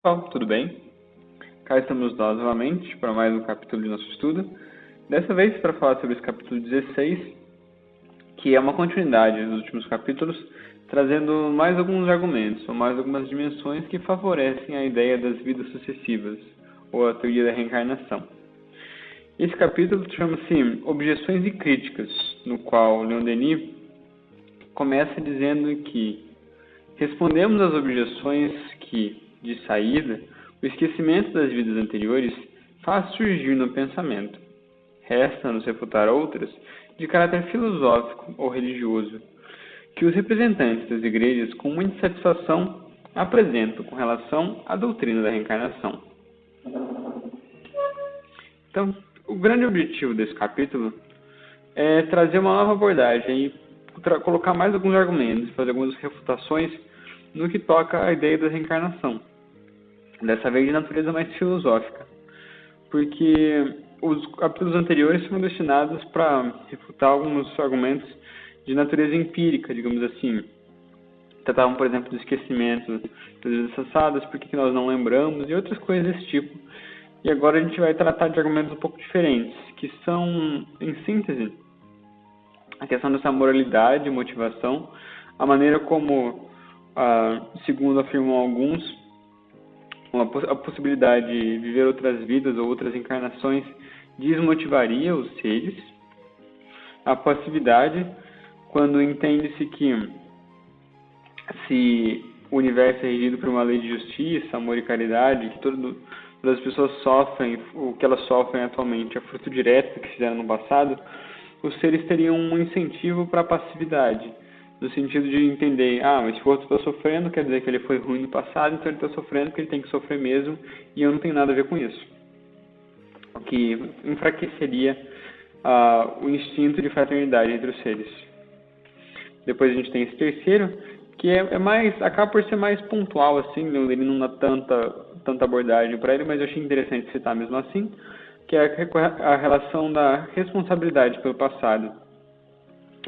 Bom, tudo bem? Cá estamos nós novamente para mais um capítulo de nosso estudo. Dessa vez para falar sobre esse capítulo 16, que é uma continuidade dos últimos capítulos, trazendo mais alguns argumentos ou mais algumas dimensões que favorecem a ideia das vidas sucessivas, ou a teoria da reencarnação. Esse capítulo chama-se Objeções e Críticas, no qual Leon Denis começa dizendo que respondemos às objeções que, de saída, o esquecimento das vidas anteriores faz surgir no pensamento. Resta-nos refutar outras, de caráter filosófico ou religioso, que os representantes das igrejas, com muita satisfação, apresentam com relação à doutrina da reencarnação. Então, o grande objetivo desse capítulo é trazer uma nova abordagem e colocar mais alguns argumentos, fazer algumas refutações no que toca à ideia da reencarnação. Dessa vez de natureza mais filosófica, porque os capítulos anteriores foram destinados para refutar alguns argumentos de natureza empírica, digamos assim. Tratavam, por exemplo, do esquecimento das vidas passadas, por que nós não lembramos, e outras coisas desse tipo. E agora a gente vai tratar de argumentos um pouco diferentes, que são, em síntese, a questão dessa moralidade, motivação, a maneira como, segundo afirmam alguns, a possibilidade de viver outras vidas ou outras encarnações desmotivaria os seres, a passividade, quando entende-se que se o universo é regido por uma lei de justiça, amor e caridade, que todas as pessoas sofrem, o que elas sofrem atualmente é fruto direto do que fizeram no passado, os seres teriam um incentivo para a passividade, no sentido de entender, mas se o outro está sofrendo, quer dizer que ele foi ruim no passado, então ele está sofrendo porque ele tem que sofrer mesmo, e eu não tenho nada a ver com isso. O que enfraqueceria o instinto de fraternidade entre os seres. Depois a gente tem esse terceiro, que acaba por ser mais pontual, assim, ele não dá tanta abordagem para ele, mas eu achei interessante citar mesmo assim, que é a relação da responsabilidade pelo passado.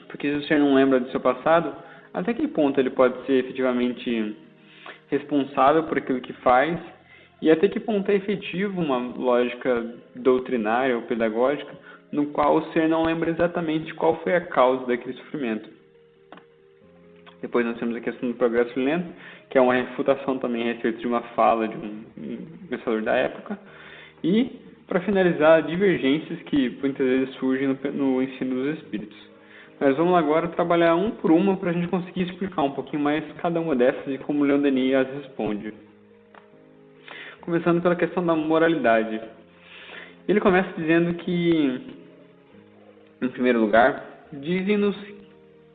Porque se o ser não lembra do seu passado, até que ponto ele pode ser efetivamente responsável por aquilo que faz, e até que ponto é efetivo uma lógica doutrinária ou pedagógica no qual o ser não lembra exatamente qual foi a causa daquele sofrimento. Depois nós temos a questão do progresso lento, que é uma refutação também a respeito de uma fala de um pensador da época. E, para finalizar, divergências que muitas vezes surgem no ensino dos espíritos. Mas vamos agora trabalhar um por uma para a gente conseguir explicar um pouquinho mais cada uma dessas e como Leon Denis as responde. Começando pela questão da moralidade. Ele começa dizendo que, em primeiro lugar, dizem-nos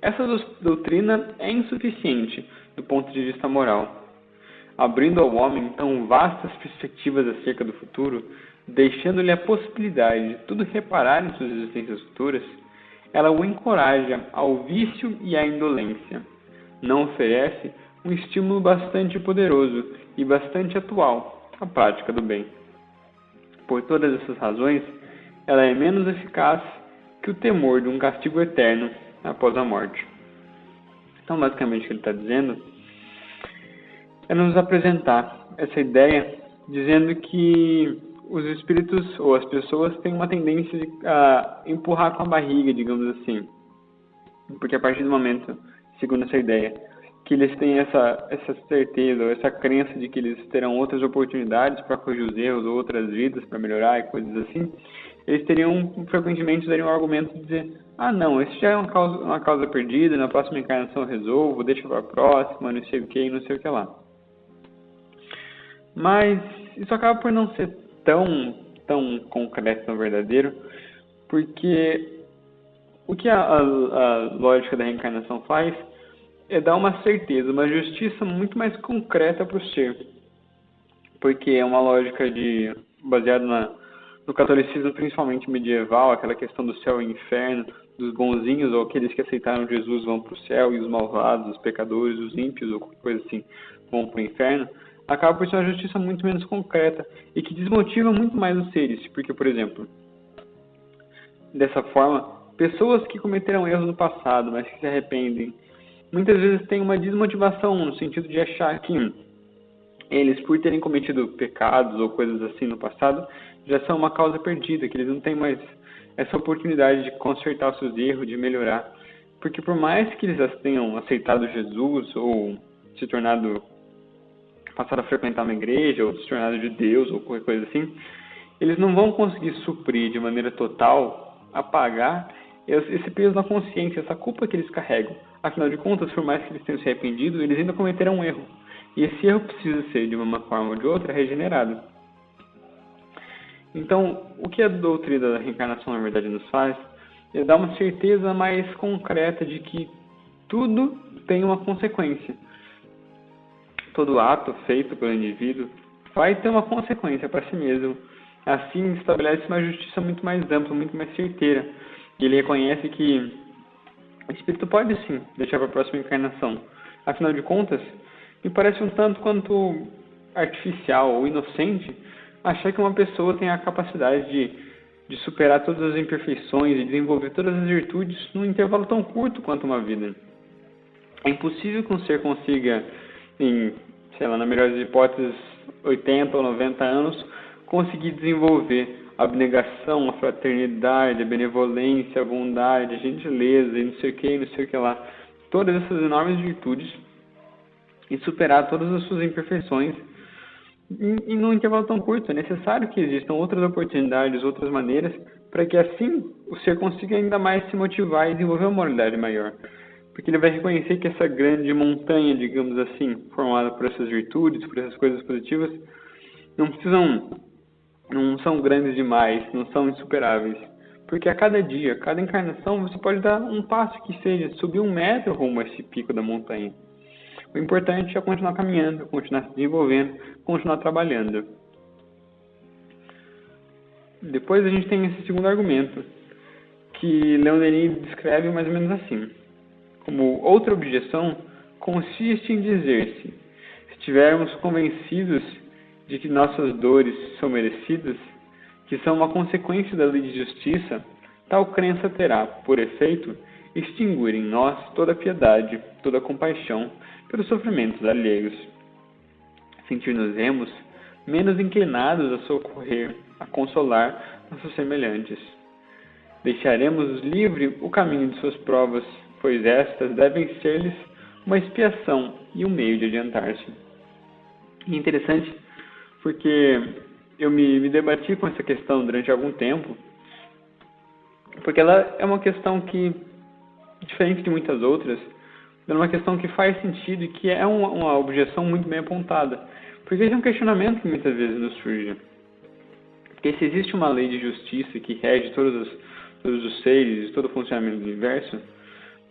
essa doutrina é insuficiente do ponto de vista moral, abrindo ao homem tão vastas perspectivas acerca do futuro, deixando-lhe a possibilidade de tudo reparar em suas existências futuras. Ela o encoraja ao vício e à indolência. Não oferece um estímulo bastante poderoso e bastante atual à prática do bem. Por todas essas razões, ela é menos eficaz que o temor de um castigo eterno após a morte. Então, basicamente, o que ele está dizendo é nos apresentar essa ideia, dizendo que os espíritos ou as pessoas têm uma tendência a empurrar com a barriga, digamos assim. Porque a partir do momento, segundo essa ideia, que eles têm essa certeza, ou essa crença de que eles terão outras oportunidades para corrigir os erros, ou outras vidas para melhorar e coisas assim, eles frequentemente usariam o argumento de dizer, não, isso já é uma causa perdida, na próxima encarnação eu resolvo, deixa para a próxima, não sei o que, não sei o que lá. Mas isso acaba por não ser tão concreto, tão verdadeiro, porque o que a lógica da reencarnação faz é dar uma certeza, uma justiça muito mais concreta para o ser, porque é uma lógica baseada no catolicismo, principalmente medieval, aquela questão do céu e inferno, dos bonzinhos ou aqueles que aceitaram Jesus vão para o céu e os malvados, os pecadores, os ímpios ou qualquer coisa assim vão para o inferno, acaba por ser uma justiça muito menos concreta e que desmotiva muito mais os seres, porque, por exemplo, dessa forma, pessoas que cometeram erros no passado, mas que se arrependem, muitas vezes têm uma desmotivação no sentido de achar que eles, por terem cometido pecados ou coisas assim no passado, já são uma causa perdida, que eles não têm mais essa oportunidade de consertar os seus erros, de melhorar. Porque por mais que eles tenham aceitado Jesus ou se tornado, passado a frequentar uma igreja ou se tornado judeus ou qualquer coisa assim, eles não vão conseguir suprir de maneira total, apagar esse peso na consciência, essa culpa que eles carregam. Afinal de contas, por mais que eles tenham se arrependido, eles ainda cometeram um erro. E esse erro precisa ser, de uma forma ou de outra, regenerado. Então, o que a doutrina da reencarnação, na verdade, nos faz é dar uma certeza mais concreta de que tudo tem uma consequência. Todo ato feito pelo indivíduo vai ter uma consequência para si mesmo. Assim, estabelece uma justiça muito mais ampla, muito mais certeira. E ele reconhece que o espírito pode, sim, deixar para a próxima encarnação. Afinal de contas, me parece um tanto quanto artificial ou inocente achar que uma pessoa tem a capacidade de superar todas as imperfeições e desenvolver todas as virtudes num intervalo tão curto quanto uma vida. É impossível que um ser consiga, em, sei lá, na melhor das hipóteses, 80 ou 90 anos, conseguir desenvolver a abnegação, a fraternidade, a benevolência, a bondade, a gentileza e não sei o que lá. Todas essas enormes virtudes e superar todas as suas imperfeições em num intervalo tão curto. É necessário que existam outras oportunidades, outras maneiras, para que assim o ser consiga ainda mais se motivar e desenvolver uma moralidade maior. Porque ele vai reconhecer que essa grande montanha, digamos assim, formada por essas virtudes, por essas coisas positivas, não são grandes demais, não são insuperáveis. Porque a cada dia, cada encarnação, você pode dar um passo que seja, subir 1 metro rumo a esse pico da montanha. O importante é continuar caminhando, continuar se desenvolvendo, continuar trabalhando. Depois a gente tem esse segundo argumento, que Leon Denis descreve mais ou menos assim. Como outra objeção, consiste em dizer-se: se estivermos convencidos de que nossas dores são merecidas, que são uma consequência da lei de justiça, tal crença terá, por efeito, extinguir em nós toda a piedade, toda a compaixão pelos sofrimentos alheios. Sentir-nos-emos menos inclinados a socorrer, a consolar nossos semelhantes. Deixaremos livre o caminho de suas provas, pois estas devem ser-lhes uma expiação e um meio de adiantar-se. E é interessante porque eu me debati com essa questão durante algum tempo, porque ela é uma questão que, diferente de muitas outras, é uma questão que faz sentido e que é uma objeção muito bem apontada. Porque esse é um questionamento que muitas vezes nos surge. Porque se existe uma lei de justiça que rege todos os seres e todo o funcionamento do universo,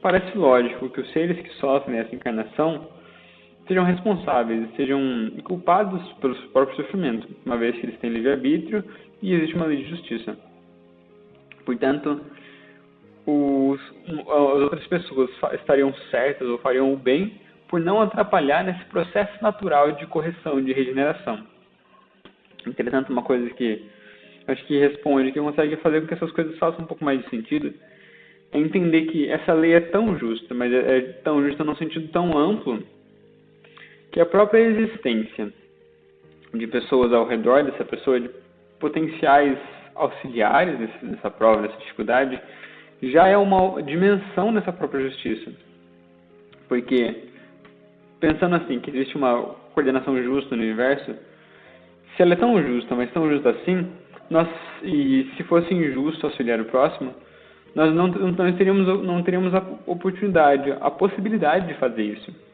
parece lógico que os seres que sofrem essa encarnação sejam responsáveis, sejam culpados pelo próprio sofrimento, uma vez que eles têm livre-arbítrio e existe uma lei de justiça. Portanto, as outras pessoas estariam certas ou fariam o bem por não atrapalhar nesse processo natural de correção, de regeneração. Entretanto, uma coisa que acho que responde, que consegue fazer com que essas coisas façam um pouco mais de sentido, é entender que essa lei é tão justa, mas é tão justa num sentido tão amplo, que a própria existência de pessoas ao redor dessa pessoa, de potenciais auxiliares nessa prova, nessa dificuldade, já é uma dimensão dessa própria justiça. Porque, pensando assim, que existe uma coordenação justa no universo, se ela é tão justa, mas tão justa assim, e se fosse injusto auxiliar o próximo, nós não teríamos a oportunidade, a possibilidade de fazer isso.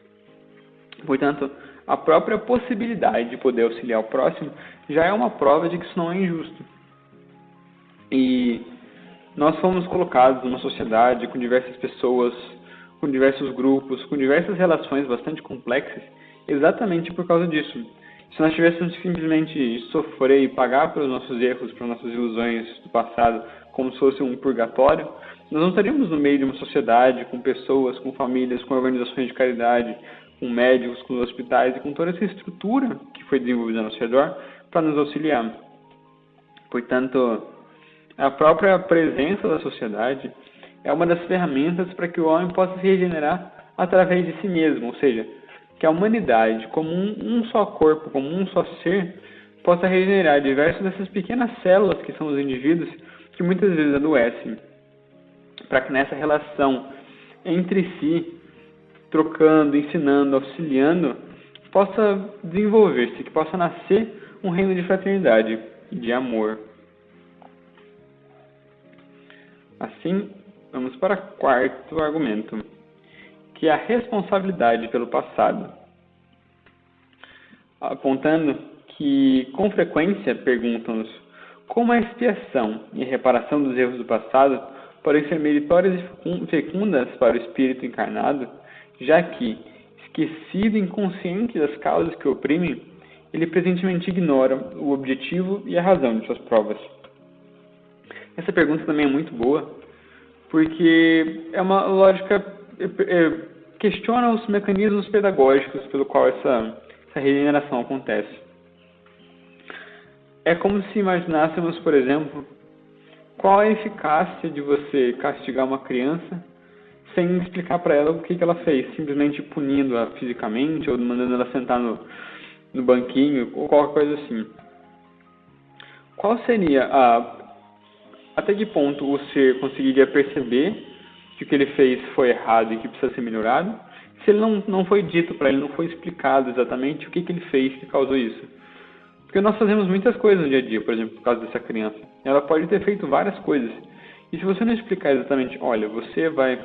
Portanto, a própria possibilidade de poder auxiliar o próximo já é uma prova de que isso não é injusto. E nós fomos colocados numa sociedade com diversas pessoas, com diversos grupos, com diversas relações bastante complexas, exatamente por causa disso. Se nós tivéssemos simplesmente sofrer e pagar pelos nossos erros, pelas nossas ilusões do passado, como se fosse um purgatório, nós não estaríamos no meio de uma sociedade com pessoas, com famílias, com organizações de caridade, com médicos, com hospitais e com toda essa estrutura que foi desenvolvida ao nosso redor para nos auxiliar. Portanto, a própria presença da sociedade é uma das ferramentas para que o homem possa se regenerar através de si mesmo, ou seja, que a humanidade, como um só corpo, como um só ser, possa regenerar diversas dessas pequenas células que são os indivíduos, que muitas vezes adoecem, para que nessa relação entre si, trocando, ensinando, auxiliando, possa desenvolver-se, que possa nascer um reino de fraternidade e de amor. Assim, vamos para o quarto argumento, que é a responsabilidade pelo passado. Apontando que, com frequência, perguntam-nos como a expiação e a reparação dos erros do passado podem ser meritórias e fecundas para o espírito encarnado, já que, esquecido e inconsciente das causas que o oprimem, ele presentemente ignora o objetivo e a razão de suas provas. Essa pergunta também é muito boa, porque é uma lógica, questiona os mecanismos pedagógicos pelo qual essa regeneração acontece. É como se imaginássemos, por exemplo, qual a eficácia de você castigar uma criança sem explicar para ela o que ela fez, simplesmente punindo-a fisicamente ou mandando ela sentar no banquinho ou qualquer coisa assim. Qual seria até que ponto o ser conseguiria perceber que o que ele fez foi errado e que precisa ser melhorado, se ele não foi dito para ele, não foi explicado exatamente o que ele fez que causou isso? Porque nós fazemos muitas coisas no dia a dia, por exemplo, por causa dessa criança. Ela pode ter feito várias coisas. E se você não explicar exatamente, olha, você vai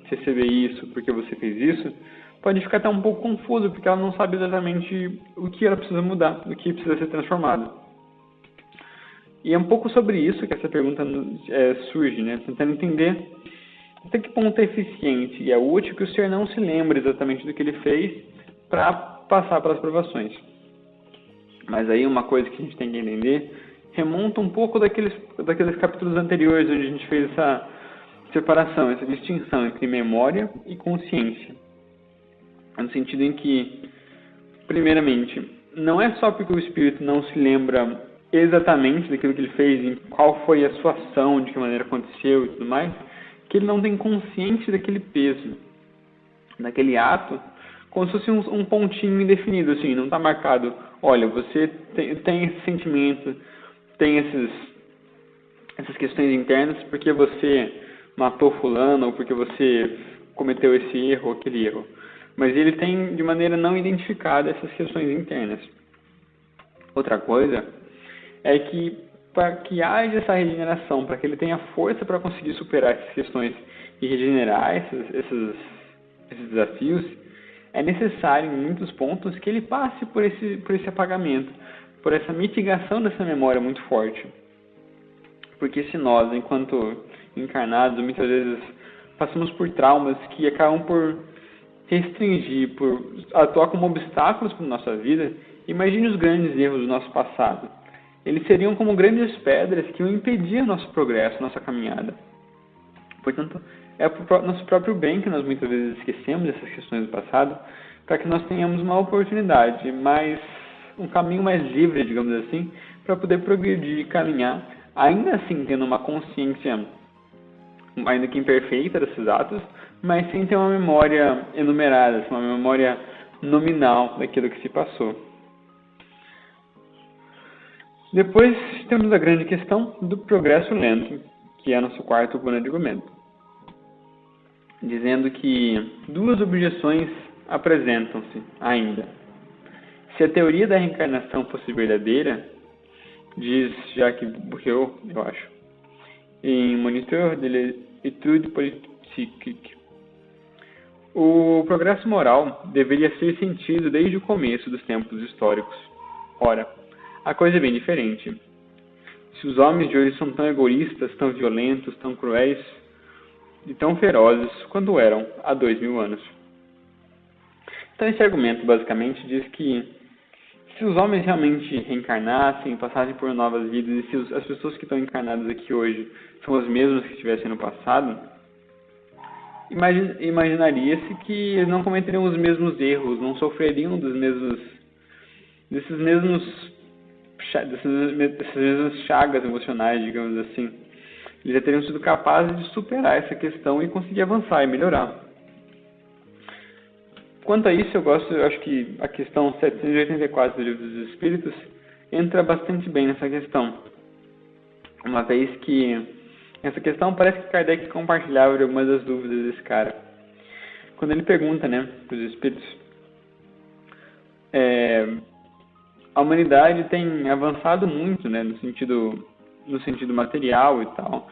receber isso porque você fez isso, pode ficar até um pouco confuso, porque ela não sabe exatamente o que ela precisa mudar, o que precisa ser transformado. E é um pouco sobre isso que essa pergunta surge, né? Tentando entender até que ponto é eficiente e é útil que o ser não se lembre exatamente do que ele fez para passar pelas provações. Mas aí uma coisa que a gente tem que entender remonta um pouco daqueles capítulos anteriores, onde a gente fez essa separação, essa distinção entre memória e consciência. No sentido em que, primeiramente, não é só porque o espírito não se lembra exatamente daquilo que ele fez, em qual foi a sua ação, de que maneira aconteceu e tudo mais, que ele não tem consciência daquele peso, daquele ato, como se fosse um pontinho indefinido, assim, não está marcado, olha, você tem esse sentimento, tem essas questões internas porque você matou fulano ou porque você cometeu esse erro ou aquele erro. Mas ele tem de maneira não identificada essas questões internas. Outra coisa é que para que haja essa regeneração, para que ele tenha força para conseguir superar essas questões e regenerar esses desafios, é necessário em muitos pontos que ele passe por esse apagamento, por essa mitigação dessa memória muito forte. Porque se nós, enquanto encarnados, muitas vezes passamos por traumas que acabam por restringir, por atuar como obstáculos para a nossa vida, imagine os grandes erros do nosso passado. Eles seriam como grandes pedras que impediam nosso progresso, nossa caminhada. Portanto, é para o nosso próprio bem que nós muitas vezes esquecemos essas questões do passado, para que nós tenhamos uma oportunidade, um caminho mais livre, digamos assim, para poder progredir e caminhar, ainda assim tendo uma consciência, ainda que imperfeita, desses atos, mas sem ter uma memória enumerada, uma memória nominal daquilo que se passou. Depois temos a grande questão do progresso lento, que é nosso quarto plano de argumento, dizendo que duas objeções apresentam-se ainda. Se a teoria da reencarnação fosse verdadeira, diz Jacques Bourriot, eu acho, em Moniteur de l'étude politique, o progresso moral deveria ser sentido desde o começo dos tempos históricos. Ora, a coisa é bem diferente. Se os homens de hoje são tão egoístas, tão violentos, tão cruéis e tão ferozes quanto eram há 2000 anos. Então esse argumento basicamente diz que se os homens realmente reencarnassem, passassem por novas vidas, e se as pessoas que estão encarnadas aqui hoje são as mesmas que estivessem no passado, imaginaria-se que eles não cometeriam os mesmos erros, não sofreriam dessas mesmas chagas emocionais, digamos assim. Eles já teriam sido capazes de superar essa questão e conseguir avançar e melhorar. Quanto a isso, eu acho que a questão 784 do Livro dos Espíritos entra bastante bem nessa questão, uma vez que essa questão parece que Kardec compartilhava de algumas das dúvidas desse cara. Quando ele pergunta, né, para os espíritos, a humanidade tem avançado muito, né, no sentido material e tal.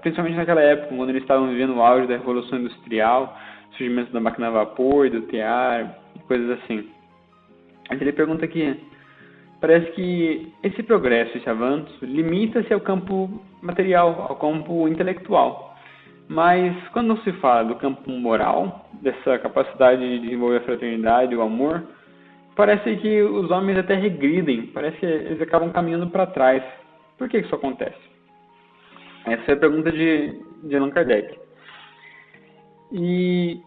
Principalmente naquela época, quando eles estavam vivendo o auge da Revolução Industrial, surgimento da máquina a vapor, do tear, coisas assim. Mas ele pergunta aqui, parece que esse progresso, esse avanço, limita-se ao campo material, ao campo intelectual. Mas quando não se fala do campo moral, dessa capacidade de desenvolver a fraternidade, o amor, parece que os homens até regridem, parece que eles acabam caminhando para trás. Por que isso acontece? Essa é a pergunta de Allan Kardec. E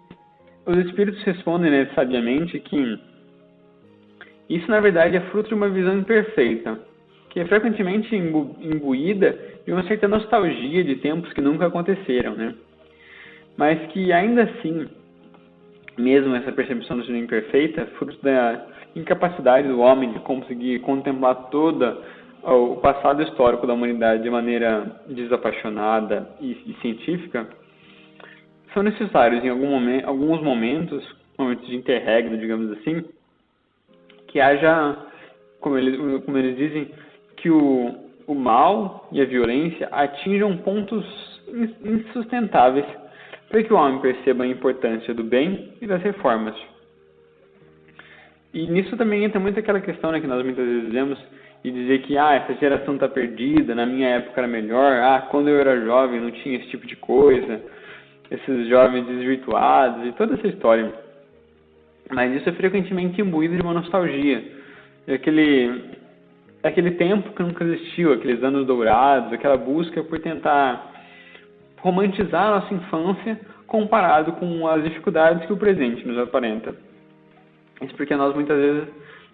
os espíritos respondem, né, sabiamente que isso, na verdade, é fruto de uma visão imperfeita, que é frequentemente imbuída de uma certa nostalgia de tempos que nunca aconteceram, né? Mas que, ainda assim, mesmo essa percepção de visão imperfeita, fruto da incapacidade do homem de conseguir contemplar todo o passado histórico da humanidade de maneira desapaixonada e científica, são necessários em alguns momentos de interregno, digamos assim, que haja, como eles dizem, que o mal e a violência atinjam pontos insustentáveis para que o homem perceba a importância do bem e das reformas. E nisso também entra muito aquela questão, né, que nós muitas vezes dizemos, de dizer que essa geração está perdida, na minha época era melhor, quando eu era jovem não tinha esse tipo de coisa, esses jovens desvirtuados e toda essa história. Mas isso é frequentemente imbuído de uma nostalgia. Aquele tempo que nunca existiu, aqueles anos dourados, aquela busca por tentar romantizar a nossa infância comparado com as dificuldades que o presente nos aparenta. Isso porque nós muitas vezes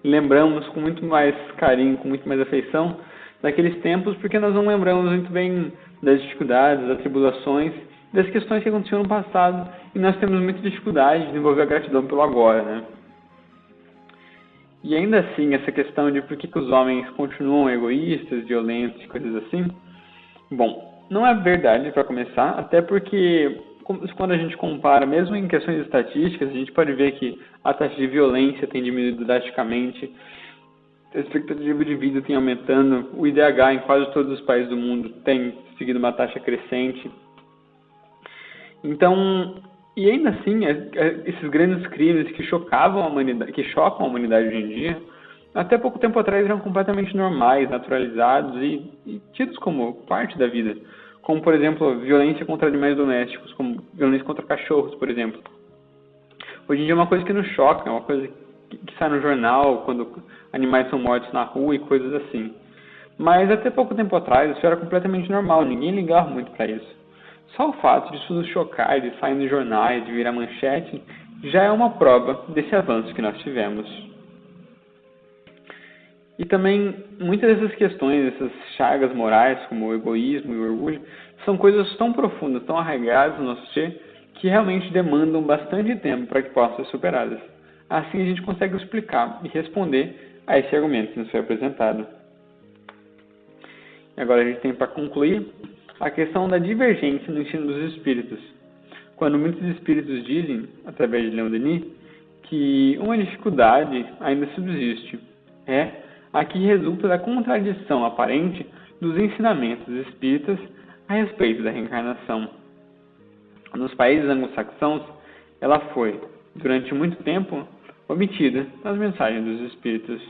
lembramos com muito mais carinho, com muito mais afeição daqueles tempos, porque nós não lembramos muito bem das dificuldades, das tribulações, das questões que aconteceram no passado, e nós temos muita dificuldade de desenvolver a gratidão pelo agora, né? E ainda assim, essa questão de por que os homens continuam egoístas, violentos e coisas assim, bom, não é verdade para começar, até porque quando a gente compara, mesmo em questões estatísticas, a gente pode ver que a taxa de violência tem diminuído drasticamente, a expectativa de vida tem aumentando, o IDH em quase todos os países do mundo tem seguido uma taxa crescente. Então, e ainda assim, esses grandes crimes que chocam a humanidade hoje em dia, até pouco tempo atrás eram completamente normais, naturalizados e tidos como parte da vida. Como, por exemplo, violência contra animais domésticos, como violência contra cachorros, por exemplo. Hoje em dia é uma coisa que nos choca, é uma coisa que sai no jornal, quando animais são mortos na rua e coisas assim. Mas até pouco tempo atrás isso era completamente normal, ninguém ligava muito para isso. Só o fato de isso nos chocar, de sair nos jornais, de virar manchete, já é uma prova desse avanço que nós tivemos. E também, muitas dessas questões, essas chagas morais, como o egoísmo e o orgulho, são coisas tão profundas, tão arraigadas no nosso ser, que realmente demandam bastante tempo para que possam ser superadas. Assim a gente consegue explicar e responder a esse argumento que nos foi apresentado. E agora a gente tem para concluir a questão da divergência no ensino dos espíritos. Quando muitos espíritos dizem, através de Leon Denis, que uma dificuldade ainda subsiste, a que resulta da contradição aparente dos ensinamentos espíritas a respeito da reencarnação. Nos países anglo-saxãos, ela foi, durante muito tempo, omitida nas mensagens dos espíritos.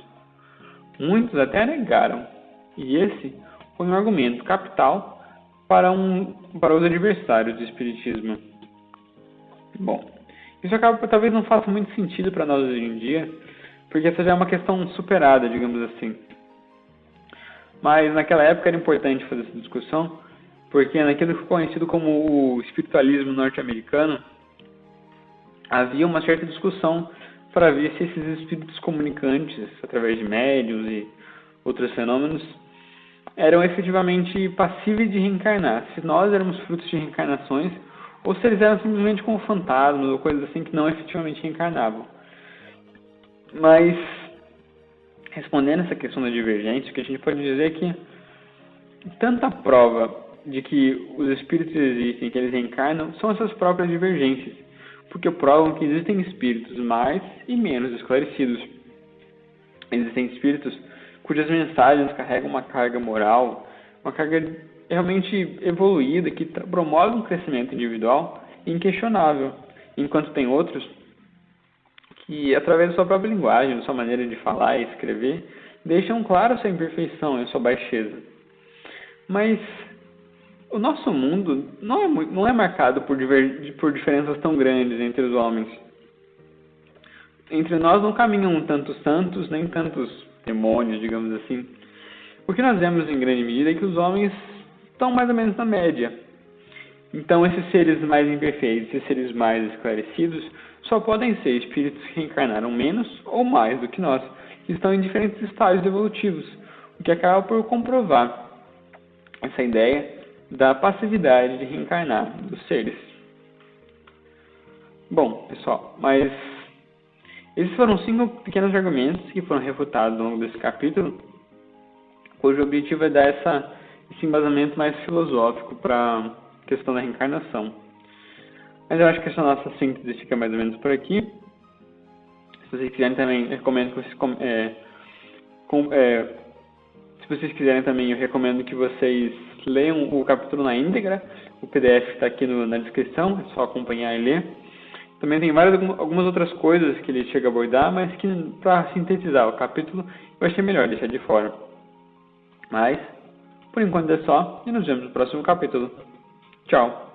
Muitos até negaram, e esse foi um argumento capital para os adversários do espiritismo. Bom, isso talvez não faça muito sentido para nós hoje em dia, porque essa já é uma questão superada, digamos assim. Mas naquela época era importante fazer essa discussão, porque naquilo que foi conhecido como o espiritualismo norte-americano, havia uma certa discussão para ver se esses espíritos comunicantes, através de médiuns e outros fenômenos, eram efetivamente passíveis de reencarnar. Se nós éramos frutos de reencarnações, ou se eles eram simplesmente como fantasmas ou coisas assim que não efetivamente reencarnavam. Mas, respondendo essa questão da divergência, o que a gente pode dizer é que tanta prova de que os espíritos existem, que eles reencarnam, são essas próprias divergências, porque provam que existem espíritos mais e menos esclarecidos. Existem espíritos cujas mensagens carregam uma carga moral, uma carga realmente evoluída, que promove um crescimento individual inquestionável, enquanto tem outros que, através da sua própria linguagem, da sua maneira de falar e escrever, deixam claro a sua imperfeição e a sua baixeza. Mas o nosso mundo não é marcado por diferenças tão grandes entre os homens. Entre nós não caminham tantos santos, nem tantos demônios, digamos assim. O que nós vemos em grande medida é que os homens estão mais ou menos na média. Então, esses seres mais imperfeitos, esses seres mais esclarecidos, só podem ser espíritos que reencarnaram menos ou mais do que nós, que estão em diferentes estágios evolutivos, o que acaba por comprovar essa ideia da passividade de reencarnar dos seres. Bom, pessoal, mas esses foram 5 pequenos argumentos que foram refutados ao longo desse capítulo, cujo objetivo é dar esse embasamento mais filosófico para a questão da reencarnação. Mas eu acho que essa nossa síntese fica mais ou menos por aqui. Se vocês quiserem também, recomendo que vocês se vocês quiserem também, eu recomendo que vocês leiam o capítulo na íntegra. O PDF está aqui na descrição, é só acompanhar e ler. Também tem algumas outras coisas que ele chega a abordar, mas que, para sintetizar o capítulo, eu achei melhor deixar de fora. Mas, por enquanto é só, e nos vemos no próximo capítulo. Tchau!